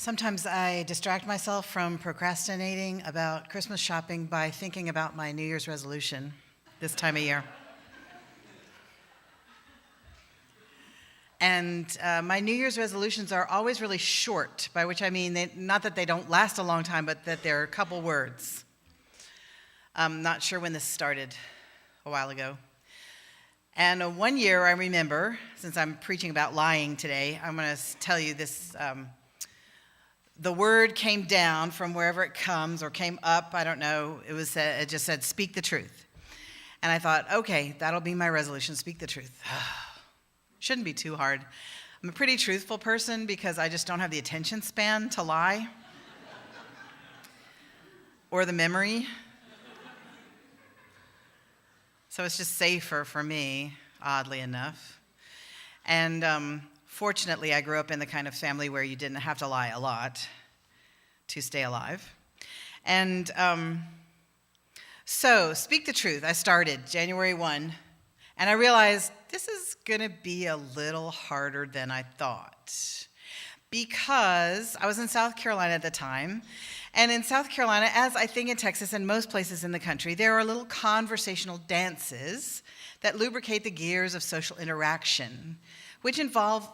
Sometimes I distract myself from procrastinating about Christmas shopping by thinking about my New Year's resolution this time of year. And my New Year's resolutions are always really short, by which I mean not that they don't last a long time, but that they're a couple words. I'm not sure when this started, a while ago. And one year I remember, since I'm preaching about lying today, I'm going to tell you this. The word came down from wherever it comes or came up, I don't know. It just said, speak the truth. And I thought, okay, that'll be my resolution, speak the truth. Shouldn't be too hard. I'm a pretty truthful person because I just don't have the attention span to lie or the memory. So it's just safer for me, oddly enough. And fortunately, I grew up in the kind of family where you didn't have to lie a lot to stay alive. And so, speak the truth. I started January 1, and I realized this is going to be a little harder than I thought. Because I was in South Carolina at the time, and in South Carolina, as I think in Texas and most places in the country, there are little conversational dances that lubricate the gears of social interaction, which involve,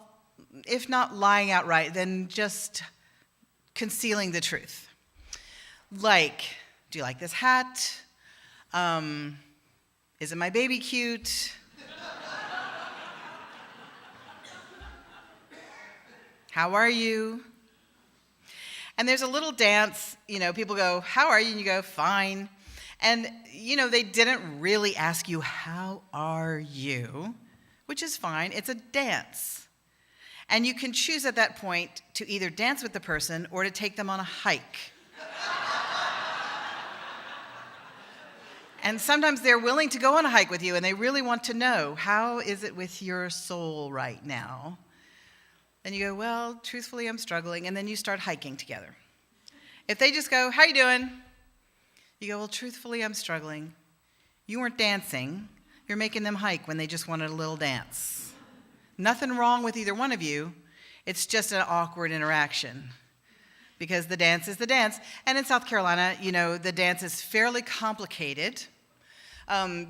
if not lying outright, then just concealing the truth. Like, do you like this hat? Isn't my baby cute? How are you? And there's a little dance, people go, how are you? And you go, fine. And, they didn't really ask you, how are you? Which is fine. It's a dance. And you can choose at that point to either dance with the person or to take them on a hike. And sometimes they're willing to go on a hike with you and they really want to know, how is it with your soul right now? And you go, well, truthfully, I'm struggling. And then you start hiking together. If they just go, how you doing? You go, well, truthfully, I'm struggling. You weren't dancing. You're making them hike when they just wanted a little dance. Nothing wrong with either one of you. It's just an awkward interaction because the dance is the dance. And in South Carolina, the dance is fairly complicated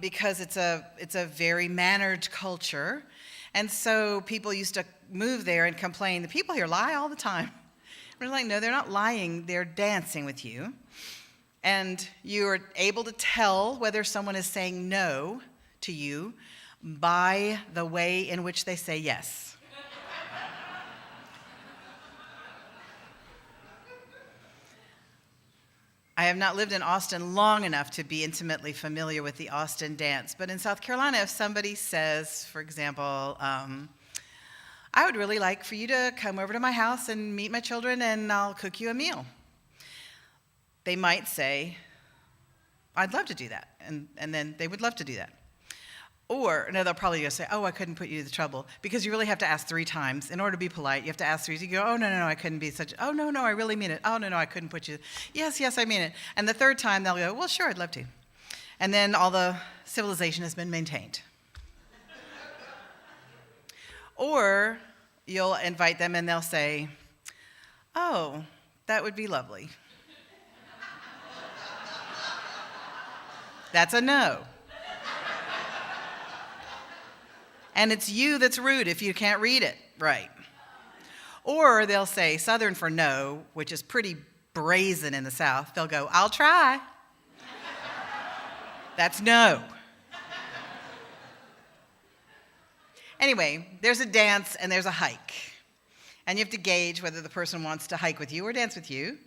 because it's a very mannered culture. And so people used to move there and complain, the people here lie all the time. We're like, no, they're not lying. They're dancing with you. And you're able to tell whether someone is saying no to you by the way in which they say yes. I have not lived in Austin long enough to be intimately familiar with the Austin dance, but in South Carolina, if somebody says, for example, I would really like for you to come over to my house and meet my children and I'll cook you a meal. They might say, I'd love to do that, and then they would love to do that. Or, no, they'll probably just say, oh, I couldn't put you to trouble, because you really have to ask 3 times. In order to be polite, you have to ask 3 times. You go, oh, no, I couldn't be such, oh, no, I really mean it. Oh, no, I couldn't put you, yes, I mean it. And the 3rd time, they'll go, well, sure, I'd love to. And then all the civilization has been maintained. Or you'll invite them and they'll say, oh, that would be lovely. That's a no. And it's you that's rude if you can't read it right. Or they'll say Southern for no, which is pretty brazen in the South. They'll go, I'll try. That's no. Anyway, there's a dance and there's a hike. And you have to gauge whether the person wants to hike with you or dance with you.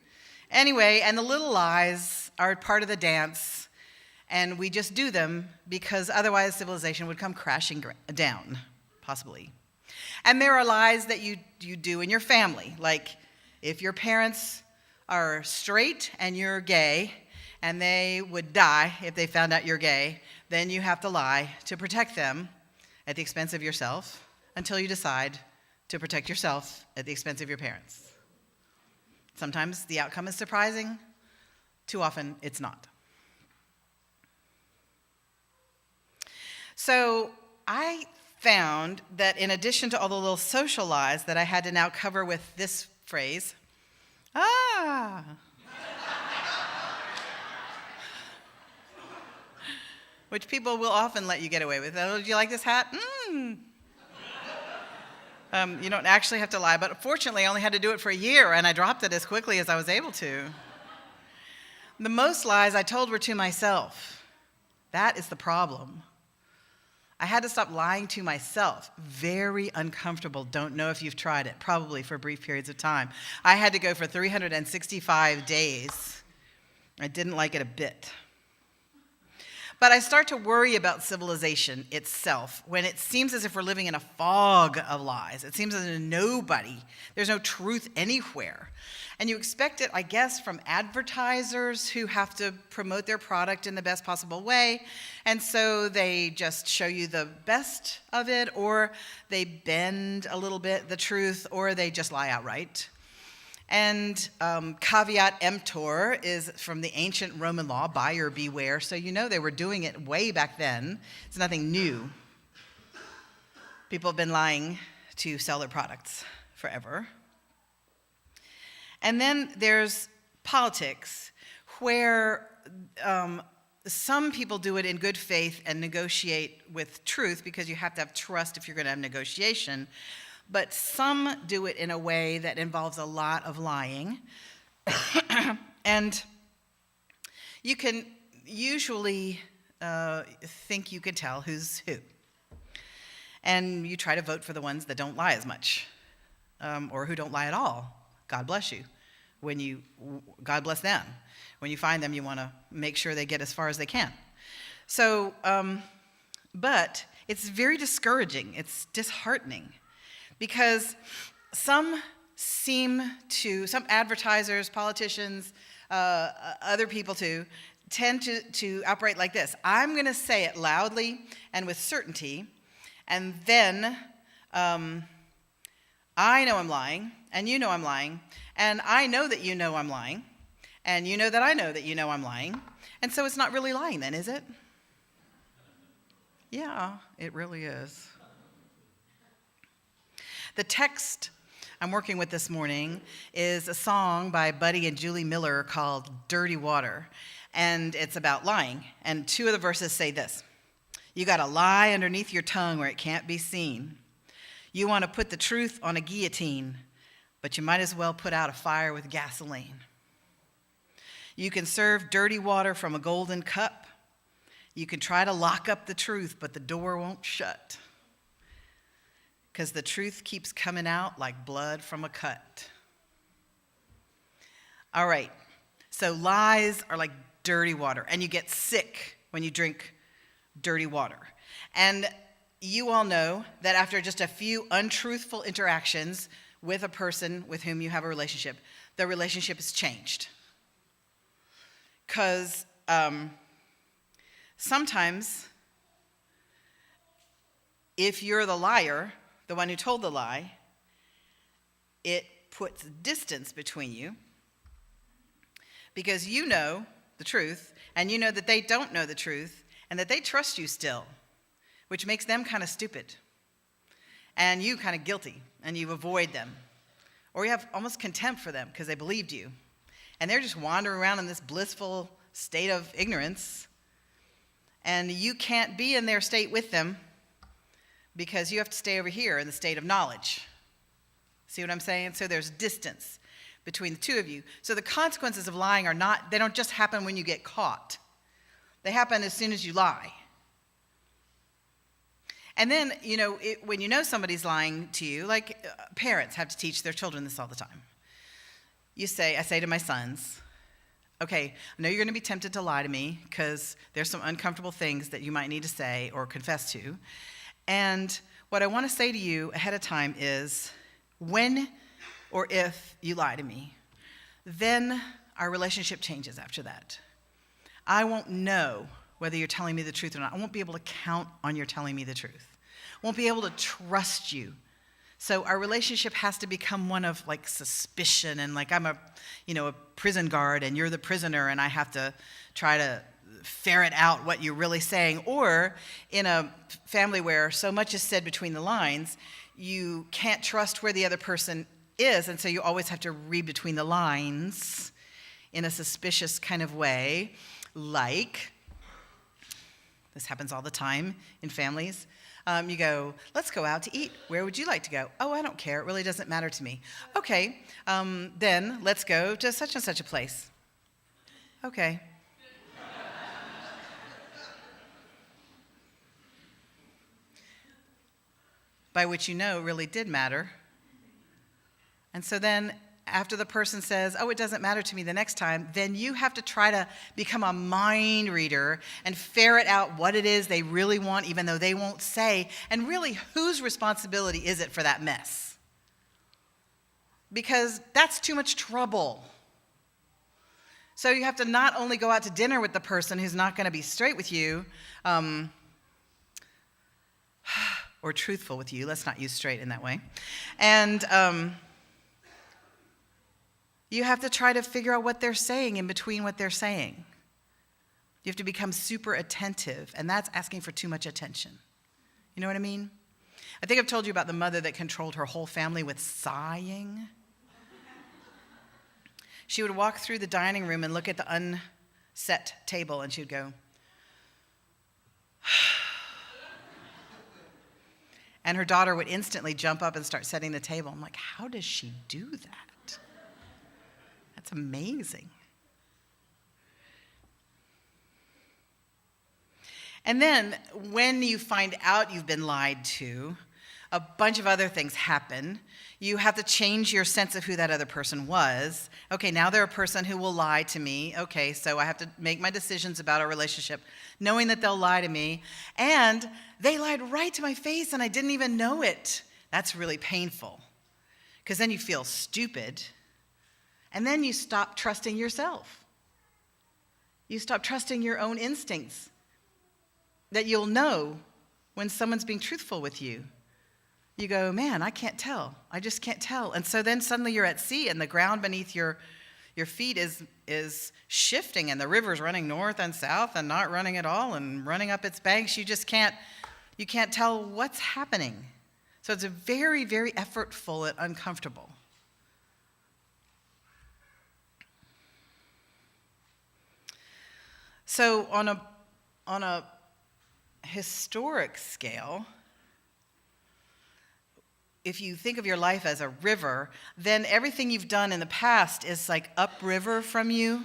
Anyway, and the little lies are part of the dance. And we just do them because otherwise civilization would come crashing down, possibly. And there are lies that you do in your family. Like if your parents are straight and you're gay, and they would die if they found out you're gay, then you have to lie to protect them at the expense of yourself until you decide to protect yourself at the expense of your parents. Sometimes the outcome is surprising. Too often it's not. So I found that in addition to all the little social lies that I had to now cover with this phrase, Ah. Which people will often let you get away with. Oh, do you like this hat? You don't actually have to lie, but fortunately I only had to do it for a year, and I dropped it as quickly as I was able to. The most lies I told were to myself. That is the problem. I had to stop lying to myself. Very uncomfortable. Don't know if you've tried it. Probably for brief periods of time. I had to go for 365 days. I didn't like it a bit. But I start to worry about civilization itself when it seems as if we're living in a fog of lies. It seems as if there's no truth anywhere. And you expect it, I guess, from advertisers who have to promote their product in the best possible way. And so they just show you the best of it, or they bend a little bit the truth, or they just lie outright. And caveat emptor is from the ancient Roman law, buyer beware. So you know they were doing it way back then. It's nothing new. People have been lying to sell their products forever. And then there's politics, where some people do it in good faith and negotiate with truth, because you have to have trust if you're going to have negotiation. But some do it in a way that involves a lot of lying. And you can usually think you can tell who's who. And you try to vote for the ones that don't lie as much, or who don't lie at all. God bless you. God bless them. When you find them, you want to make sure they get as far as they can. So, but it's very discouraging. It's disheartening. Because some advertisers, politicians, other people too, tend to operate like this. I'm going to say it loudly and with certainty, and then I know I'm lying, and you know I'm lying, and I know that you know I'm lying, and you know that I know that you know I'm lying, and so it's not really lying then, is it? Yeah, it really is. The text I'm working with this morning is a song by Buddy and Julie Miller called Dirty Water, and it's about lying. And two of the verses say this: you got to lie underneath your tongue where it can't be seen. You want to put the truth on a guillotine, but you might as well put out a fire with gasoline. You can serve dirty water from a golden cup. You can try to lock up the truth, but the door won't shut, because the truth keeps coming out like blood from a cut. All right, so lies are like dirty water, and you get sick when you drink dirty water. And you all know that after just a few untruthful interactions with a person with whom you have a relationship, the relationship is changed. Because sometimes, if you're the liar, the one who told the lie, it puts distance between you, because you know the truth, and you know that they don't know the truth, and that they trust you still, which makes them kind of stupid, and you kind of guilty, and you avoid them, or you have almost contempt for them because they believed you, and they're just wandering around in this blissful state of ignorance, and you can't be in their state with them, because you have to stay over here in the state of knowledge. See what I'm saying? So there's distance between the two of you. So the consequences of lying they don't just happen when you get caught. They happen as soon as you lie. And then, when you know somebody's lying to you, like parents have to teach their children this all the time. I say to my sons, okay, I know you're going to be tempted to lie to me because there's some uncomfortable things that you might need to say or confess to. And what I want to say to you ahead of time is, when or if you lie to me, then our relationship changes after that. I won't know whether you're telling me the truth or not. I won't be able to count on your telling me the truth. I won't be able to trust you. So our relationship has to become one of like suspicion, and like I'm a prison guard and you're the prisoner, and I have to try to ferret out what you're really saying. Or in a family where so much is said between the lines, you can't trust where the other person is, and so you always have to read between the lines in a suspicious kind of way, like, this happens all the time in families. You go, let's go out to eat. Where would you like to go? Oh, I don't care. It really doesn't matter to me. Okay, then let's go to such and such a place. Okay. By which you know really did matter. And so then after the person says, oh, it doesn't matter to me the next time, then you have to try to become a mind reader and ferret out what it is they really want, even though they won't say, and really whose responsibility is it for that mess? Because that's too much trouble. So you have to not only go out to dinner with the person who's not going to be straight with you, or truthful with you, let's not use straight in that way, and you have to try to figure out what they're saying in between what they're saying. You have to become super attentive, and that's asking for too much attention. You know what I mean? I think I've told you about the mother that controlled her whole family with sighing. She would walk through the dining room and look at the unset table, and she would go, and her daughter would instantly jump up and start setting the table. I'm like, how does she do that? That's amazing. And then when you find out you've been lied to, a bunch of other things happen. You have to change your sense of who that other person was. Okay, now they're a person who will lie to me. Okay, so I have to make my decisions about our relationship, knowing that they'll lie to me. And they lied right to my face and I didn't even know it. That's really painful because then you feel stupid. And then you stop trusting yourself. You stop trusting your own instincts that you'll know when someone's being truthful with you. You go, man, I can't tell. I just can't tell. And so then suddenly you're at sea and the ground beneath your feet is shifting and the river's running north and south and not running at all and running up its banks. You can't tell what's happening. So it's a very, very effortful and uncomfortable. So on a historic scale, if you think of your life as a river, then everything you've done in the past is like upriver from you,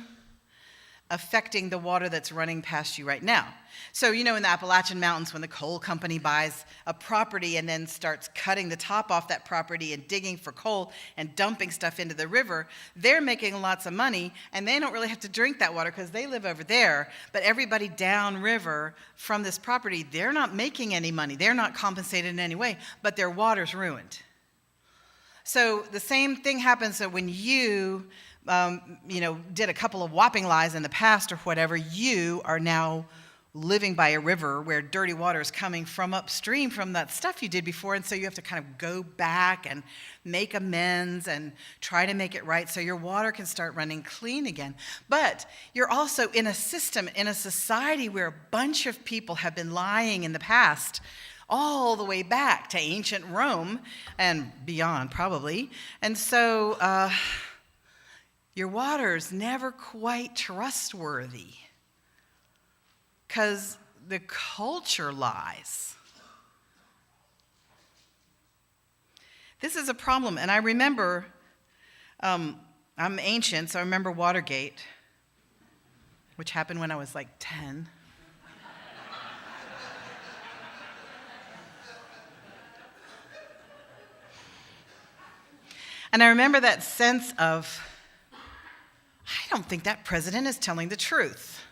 affecting the water that's running past you right now. So, in the Appalachian Mountains, when the coal company buys a property and then starts cutting the top off that property and digging for coal and dumping stuff into the river, they're making lots of money, and they don't really have to drink that water because they live over there. But everybody downriver from this property, they're not making any money. They're not compensated in any way, but their water's ruined. So the same thing happens that when you did a couple of whopping lies in the past or whatever, you are now living by a river where dirty water is coming from upstream from that stuff you did before. And so you have to kind of go back and make amends and try to make it right so your water can start running clean again. But you're also in a system, in a society where a bunch of people have been lying in the past all the way back to ancient Rome and beyond probably. And so your water's never quite trustworthy because the culture lies. This is a problem, and I remember, I'm ancient, so I remember Watergate, which happened when I was like 10. And I remember that sense of, I don't think that president is telling the truth.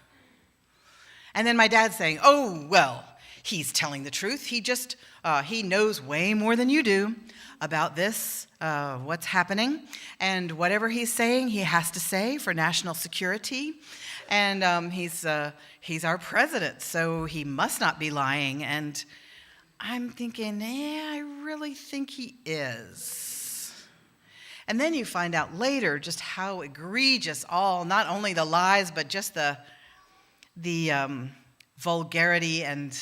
And then my dad saying, oh, well, he's telling the truth. He knows way more than you do about this, what's happening. And whatever he's saying, he has to say for national security. And he's our president, so he must not be lying. And I'm thinking, I really think he is. And then you find out later just how egregious not only the lies, but just the vulgarity and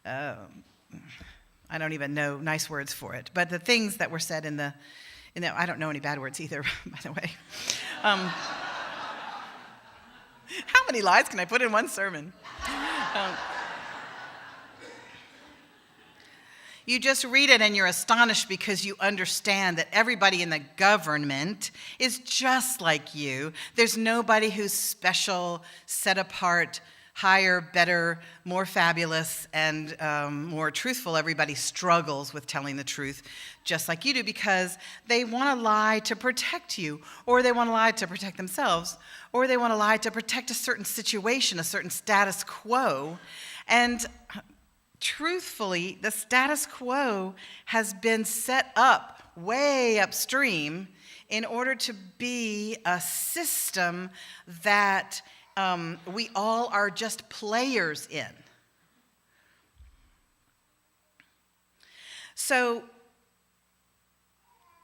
I don't even know nice words for it, but the things that were said in I don't know any bad words either, by the way. How many lies can I put in one sermon? You just read it and you're astonished because you understand that everybody in the government is just like you. There's nobody who's special, set apart, higher, better, more fabulous, and more truthful. Everybody struggles with telling the truth just like you do because they want to lie to protect you, or they want to lie to protect themselves, or they want to lie to protect a certain situation, a certain status quo. And truthfully, the status quo has been set up way upstream in order to be a system that we all are just players in. So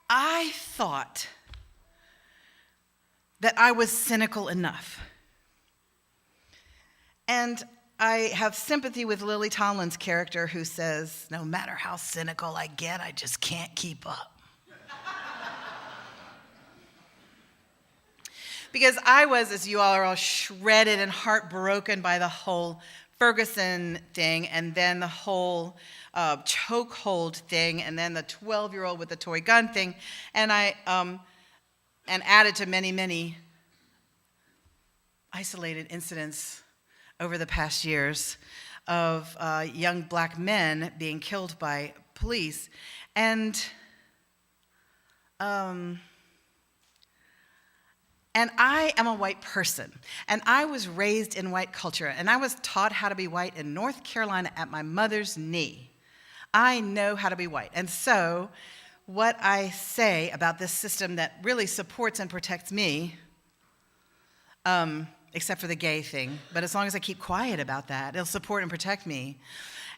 I thought that I was cynical enough. And I have sympathy with Lily Tomlin's character who says, no matter how cynical I get, I just can't keep up. Because I was, as you all are all shredded and heartbroken by the whole Ferguson thing, and then the whole chokehold thing, and then the 12-year-old with the toy gun thing, and I and added to many, many isolated incidents over the past years of young black men being killed by police. And I am a white person, and I was raised in white culture, and I was taught how to be white in North Carolina at my mother's knee. I know how to be white. And so what I say about this system that really supports and protects me, except for the gay thing, but as long as I keep quiet about that, it'll support and protect me.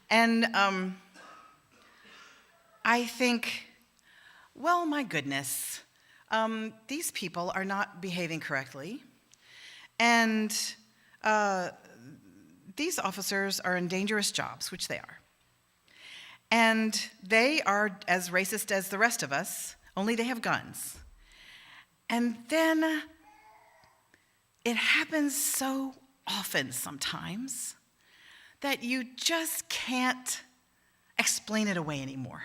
And I think, well, my goodness, these people are not behaving correctly, and these officers are in dangerous jobs, which they are. And they are as racist as the rest of us, only they have guns. And then it happens so often sometimes that you just can't explain it away anymore.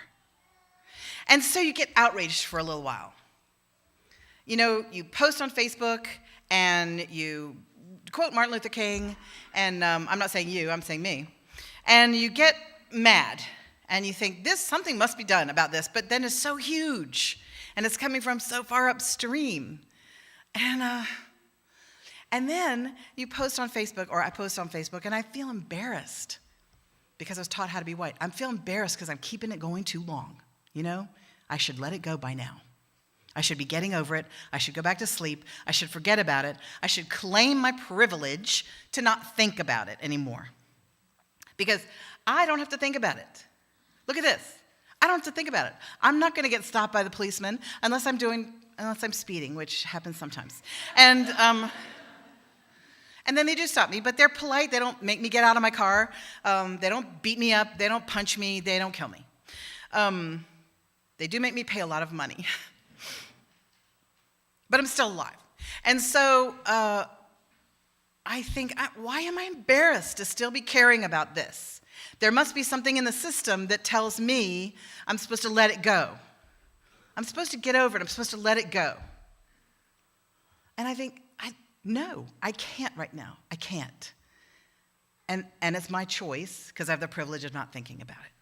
And so you get outraged for a little while. You know, you post on Facebook and you quote Martin Luther King, and I'm not saying you, I'm saying me. And you get mad and you think something must be done about this, but then it's so huge and it's coming from so far upstream. And then you post on Facebook, or I post on Facebook, and I feel embarrassed because I was taught how to be white. I feel embarrassed because I'm keeping it going too long. You know, I should let it go by now. I should be getting over it. I should go back to sleep. I should forget about it. I should claim my privilege to not think about it anymore. Because I don't have to think about it. Look at this. I don't have to think about it. I'm not going to get stopped by the policeman unless I'm speeding, which happens sometimes. And then they do stop me, but they're polite. They don't make me get out of my car. They don't beat me up. They don't punch me. They don't kill me. They do make me pay a lot of money. But I'm still alive. And so I think, why am I embarrassed to still be caring about this? There must be something in the system that tells me I'm supposed to let it go. I'm supposed to get over it. I'm supposed to let it go. And I think, no, I can't right now. I can't. And it's my choice because I have the privilege of not thinking about it.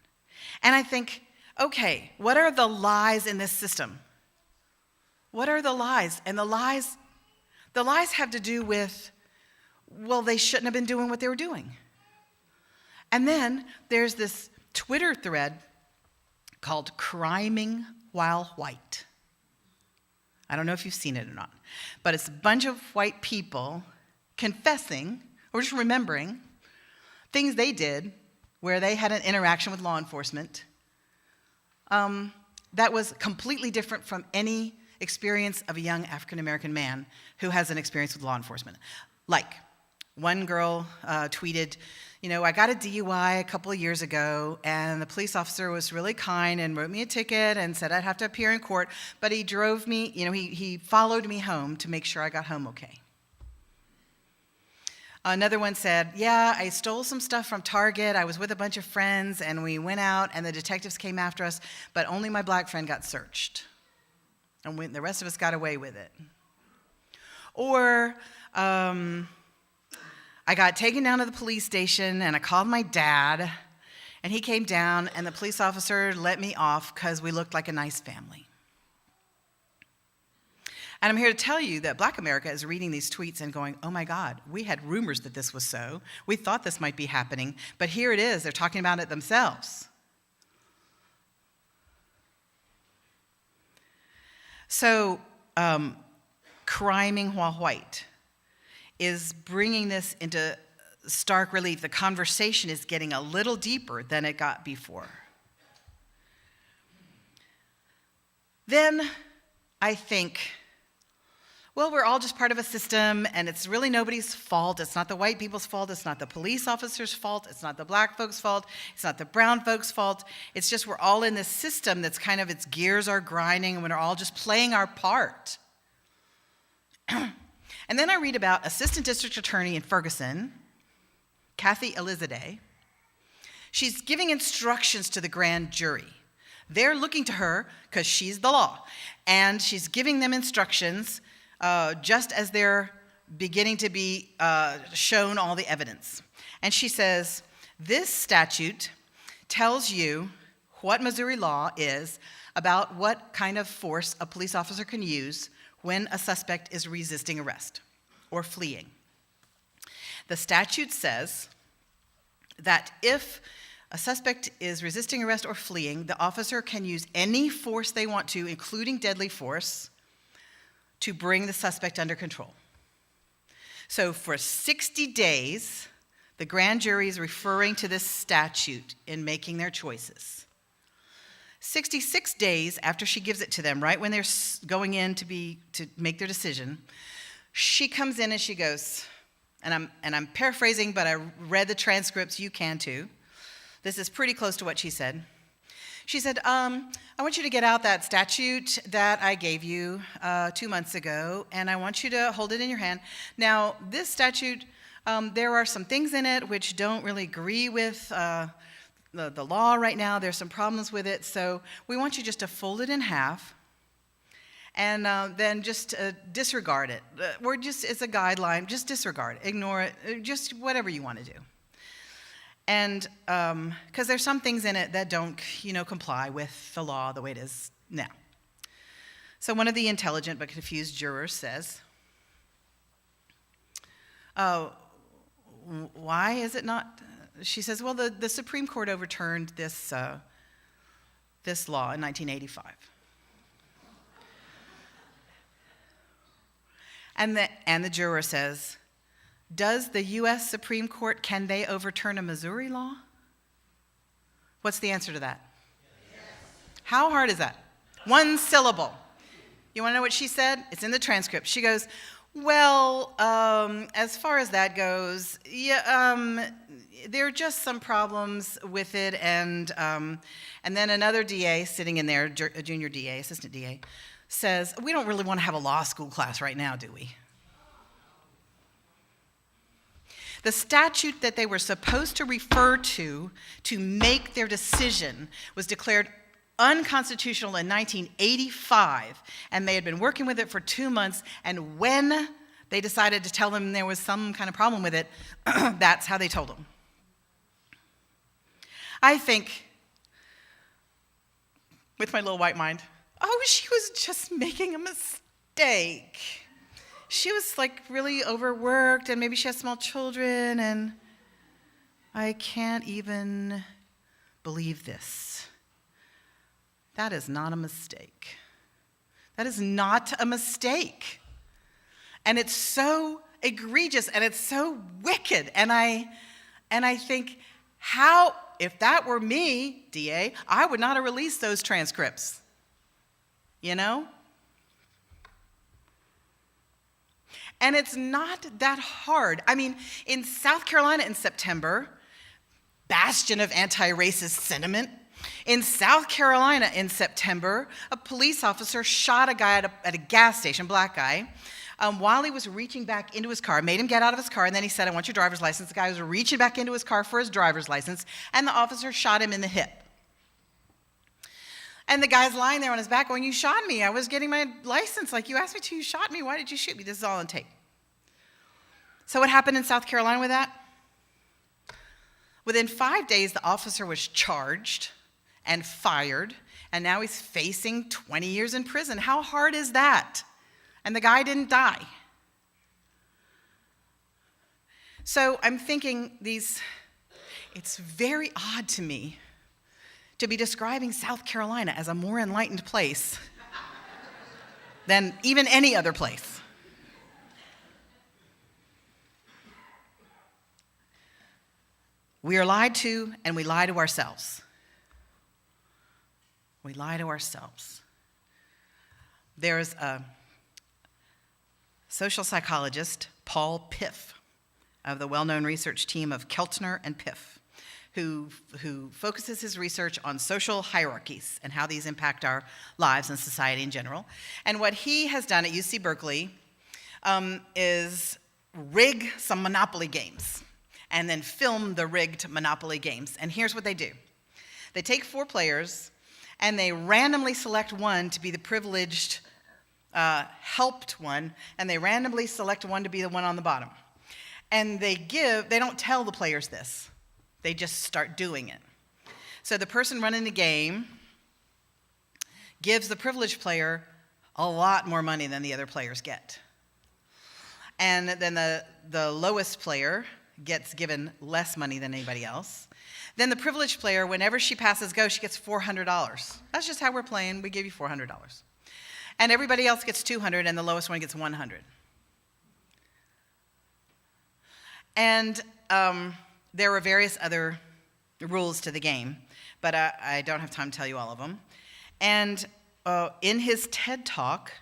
And I think, okay, what are the lies in this system? What are the lies? And the lies have to do with, well, they shouldn't have been doing what they were doing. And then there's this Twitter thread called Criming While White. I don't know if you've seen it or not, but it's a bunch of white people confessing or just remembering things they did where they had an interaction with law enforcement that was completely different from any experience of a young African-American man who has an experience with law enforcement. Like, One girl tweeted, I got a DUI a couple of years ago, and the police officer was really kind and wrote me a ticket and said I'd have to appear in court, but he drove me, he followed me home to make sure I got home okay. Another one said, I stole some stuff from Target. I was with a bunch of friends, and we went out, and the detectives came after us, but only my black friend got searched. And the rest of us got away with it. Or I got taken down to the police station, and I called my dad, and he came down, and the police officer let me off because we looked like a nice family. And I'm here to tell you that Black America is reading these tweets and going, oh my God, we had rumors that this was so. We thought this might be happening, but here it is. They're talking about it themselves. So, criming while white is bringing this into stark relief. The conversation is getting a little deeper than it got before. Then I think, we're all just part of a system, and it's really nobody's fault. It's not the white people's fault. It's not the police officers' fault. It's not the black folks' fault. It's not the brown folks' fault. It's just we're all in this system that's kind of, its gears are grinding, and we're all just playing our part. And then I read about Assistant District Attorney in Ferguson, Kathy Elizadeh. She's giving instructions to the grand jury. They're looking to her because she's the law, and she's giving them instructions just as they're beginning to be shown all the evidence. And she says, this statute tells you what Missouri law is about what kind of force a police officer can use when a suspect is resisting arrest or fleeing. The statute says that if a suspect is resisting arrest or fleeing, the officer can use any force they want to, including deadly force, to bring the suspect under control. So for 60 days, the grand jury is referring to this statute in making their choices. 66 days after she gives it to them, right when they're going in to make their decision, she comes in and she goes, and I'm paraphrasing, but I read the transcripts, you can too. This is pretty close to what she said. She said, I want you to get out that statute that I gave you 2 months ago, and I want you to hold it in your hand. Now, this statute, there are some things in it which don't really agree with the law right now. There's some problems with it, so we want you just to fold it in half and then just disregard it. It's a guideline, just disregard it, ignore it, just whatever you want to do. And because there's some things in it that don't, comply with the law the way it is now. So one of the intelligent but confused jurors says, why is it not? She says, well, the Supreme Court overturned this law in 1985. And the juror says, does the U.S. Supreme Court, can they overturn a Missouri law? What's the answer to that? Yes. How hard is that? One syllable. You want to know what she said? It's in the transcript. She goes, well, as far as that goes, there are just some problems with it. And then another DA sitting in there, a junior DA, assistant DA, says, we don't really want to have a law school class right now, do we? The statute that they were supposed to refer to make their decision was declared unconstitutional in 1985, and they had been working with it for 2 months, and when they decided to tell them there was some kind of problem with it, that's how they told them. I think, with my little white mind, she was just making a mistake. She was really overworked, and maybe she has small children, and I can't even believe this. That is not a mistake. That is not a mistake. And it's so egregious, and it's so wicked. And I think, how, if that were me, DA, I would not have released those transcripts. And it's not that hard. I mean, in South Carolina in September, bastion of anti-racist sentiment, in South Carolina in September, a police officer shot a guy at a gas station, black guy, while he was reaching back into his car, made him get out of his car, and then he said, "I want your driver's license." The guy was reaching back into his car for his driver's license, and the officer shot him in the hip. And the guy's lying there on his back going, "You shot me. I was getting my license. Like, you asked me to. You shot me. Why did you shoot me?" This is all on tape. So what happened in South Carolina with that? Within 5 days, the officer was charged and fired, and now he's facing 20 years in prison. How hard is that? And the guy didn't die. So I'm thinking it's very odd to me to be describing South Carolina as a more enlightened place than even any other place. We are lied to, and we lie to ourselves. We lie to ourselves. There's a social psychologist, Paul Piff, of the well-known research team of Keltner and Piff, who focuses his research on social hierarchies and how these impact our lives and society in general. And what he has done at UC Berkeley is rig some Monopoly games and then film the rigged Monopoly games. And here's what they do. They take 4 players and they randomly select one to be the privileged, helped one, and they randomly select one to be the one on the bottom. And they don't tell the players this. They just start doing it. So the person running the game gives the privileged player a lot more money than the other players get. And then the lowest player gets given less money than anybody else. Then the privileged player, whenever she passes go, she gets $400. That's just how we're playing. We give you $400. And everybody else gets $200, and the lowest one gets $100. And there were various other rules to the game, but I don't have time to tell you all of them. And in his TED Talk,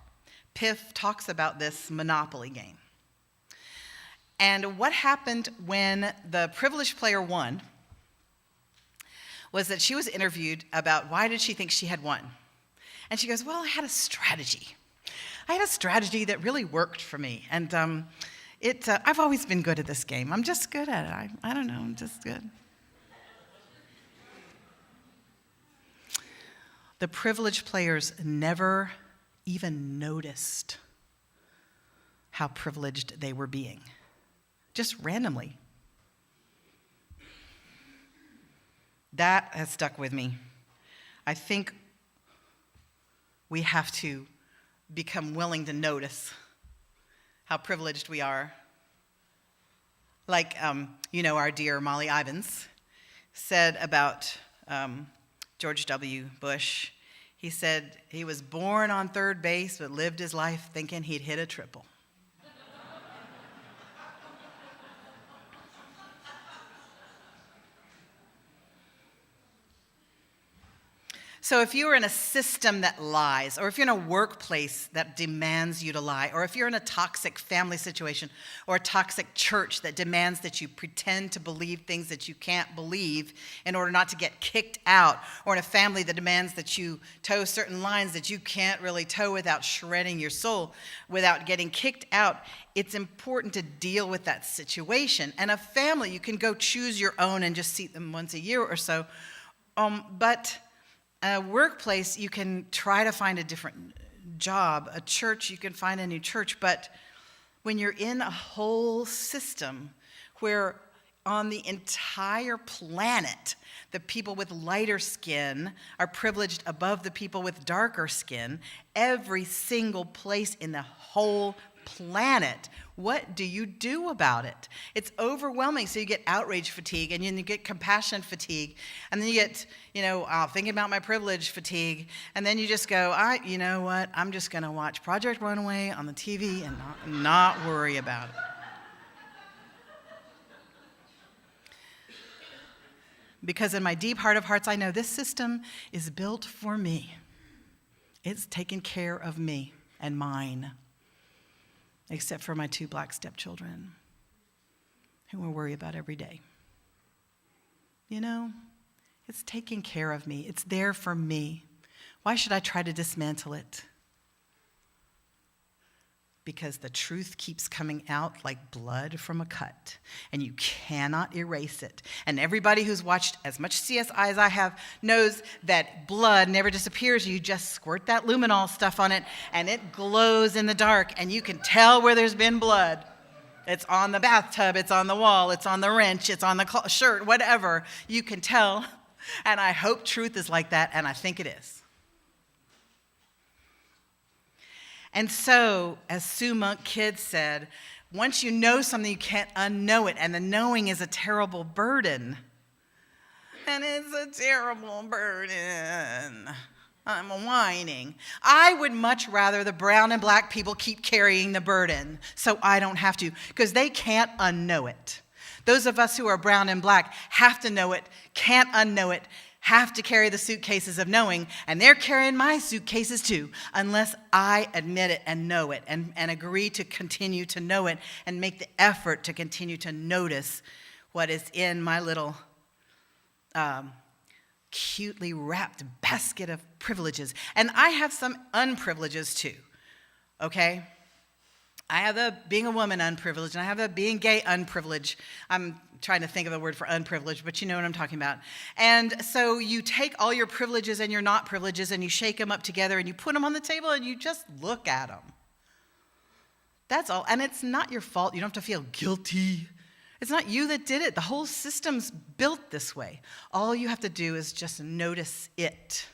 Piff talks about this Monopoly game. And what happened when the privileged player won was that she was interviewed about why did she think she had won. And she goes, "Well, I had a strategy. I had a strategy that really worked for me. And I've always been good at this game. I'm just good at it. I don't know, I'm just good." The privileged players never even noticed how privileged they were being, just randomly. That has stuck with me. I think we have to become willing to notice how privileged we are. Like, our dear Molly Ivins said about George W. Bush. He said he was born on third base, but lived his life thinking he'd hit a triple. So if you're in a system that lies, or if you're in a workplace that demands you to lie, or if you're in a toxic family situation or a toxic church that demands that you pretend to believe things that you can't believe in order not to get kicked out, or in a family that demands that you toe certain lines that you can't really toe without shredding your soul, without getting kicked out, it's important to deal with that situation. And a family, you can go choose your own and just seat them once a year or so, but a workplace, you can try to find a different job. A church, you can find a new church. But when you're in a whole system where on the entire planet, the people with lighter skin are privileged above the people with darker skin, every single place in the whole planet, what do you do about it? It's overwhelming. So you get outrage fatigue, and then you get compassion fatigue, and then you get, thinking about my privilege fatigue, and then you just go, you know what? I'm just going to watch Project Runway on the TV and not worry about it. Because in my deep heart of hearts, I know this system is built for me. It's taken care of me and mine. except for my 2 black stepchildren, who I worry about every day. You know, it's taking care of me. It's there for me. Why should I try to dismantle it? Because the truth keeps coming out like blood from a cut, and you cannot erase it. And everybody who's watched as much CSI as I have knows that blood never disappears. You just squirt that luminol stuff on it, and it glows in the dark, and you can tell where there's been blood. It's on the bathtub, it's on the wall, it's on the wrench, it's on the shirt, whatever. You can tell, and I hope truth is like that, and I think it is. And so, as Sue Monk Kidd said, once you know something, you can't unknow it, and the knowing is a terrible burden. And it's a terrible burden. I'm whining. I would much rather the brown and black people keep carrying the burden so I don't have to, because they can't unknow it. Those of us who are brown and black have to know it, can't unknow it, have to carry the suitcases of knowing, and they're carrying my suitcases too, unless I admit it and know it and agree to continue to know it and make the effort to continue to notice what is in my little cutely wrapped basket of privileges. And I have some unprivileges too, okay? I have the being a woman unprivileged, and I have the being gay unprivileged. I'm trying to think of a word for unprivileged, but you know what I'm talking about. And so you take all your privileges and your not privileges, and you shake them up together, and you put them on the table, and you just look at them. That's all. And it's not your fault. You don't have to feel guilty. It's not you that did it. The whole system's built this way. All you have to do is just notice it.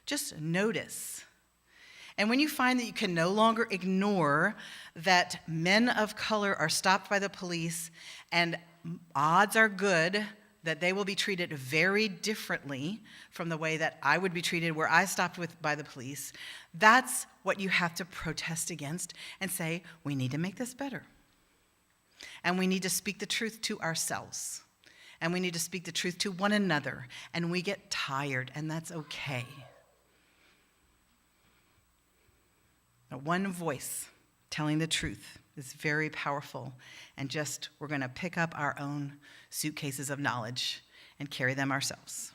Just notice. And when you find that you can no longer ignore that men of color are stopped by the police, and odds are good that they will be treated very differently from the way that I would be treated were I stopped by the police, that's what you have to protest against and say, we need to make this better. And we need to speak the truth to ourselves. And we need to speak the truth to one another. And we get tired, and that's okay. Now, one voice telling the truth is very powerful. And we're going to pick up our own suitcases of knowledge and carry them ourselves.